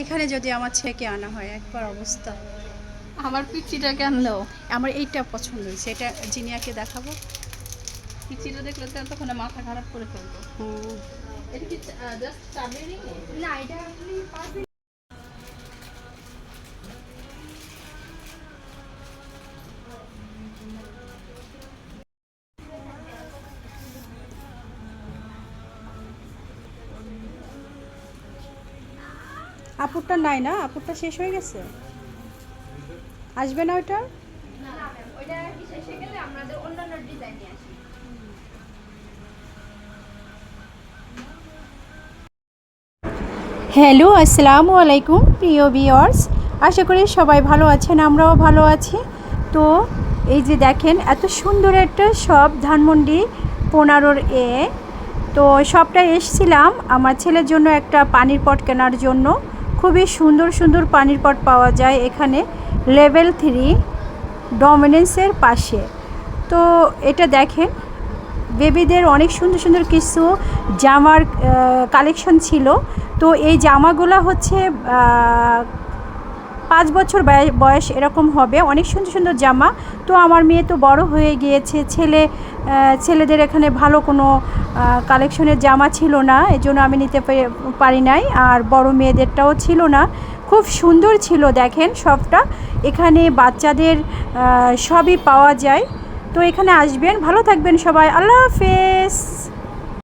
এখানে যদি আমার ছেলেকে আনা হয় একবার অবস্থা। আমার পিচিটাকে আনলেও আমার এইটা পছন্দ হয়েছে, এটা জিনিয়াকে দেখাবো। পিচিটা দেখলে তো তখন মাথা খারাপ করে ফেলবো। এটা কি জাস্ট স্ট্রবেরি? না, এটা আপনি পারবেন। আপুরটা নাই না, আপুরটা শেষ হয়ে গেছে, আসবে না ওইটা। ওইটা কি শেষ হয়ে গেলে আমাদের অন্যান্য ডিজাইন নিয়ে আসি। হ্যালো, আসসালামু আলাইকুম প্রিয় ভিউয়ার্স, আশা করি সবাই ভালো আছেন, আমরাও ভালো আছি। তো এই যে দেখেন এত সুন্দর একটা শপ ধানমন্ডি 15 তো শপটা এসেছিলাম আমার ছেলের জন্য একটা পানির পট কেনার জন্য। খুবই সুন্দর সুন্দর পানির পট পাওয়া যায় এখানে, লেভেল 3 ডমিনেন্সের পাশে। তো এটা দেখেন বেবিদের অনেক সুন্দর সুন্দর কিছু জামার কালেকশন ছিল। তো এই জামাগুলো হচ্ছে 5 বছর বয়স এরকম হবে, অনেক সুন্দর সুন্দর জামা। তো আমার মেয়ে তো বড় হয়ে গিয়েছে, ছেলেদের এখানে ভালো কোনো কালেকশনের জামা ছিল না, এই জন্য আমি নিতে পারি নাই, আর বড় মেয়েদেরটাও ছিল না। খুব সুন্দর ছিল দেখেন শপটা, এখানে বাচ্চাদের সবই পাওয়া যায়। তো এখানে আসবেন, ভালো থাকবেন সবাই, আল্লাহ হাফেজ।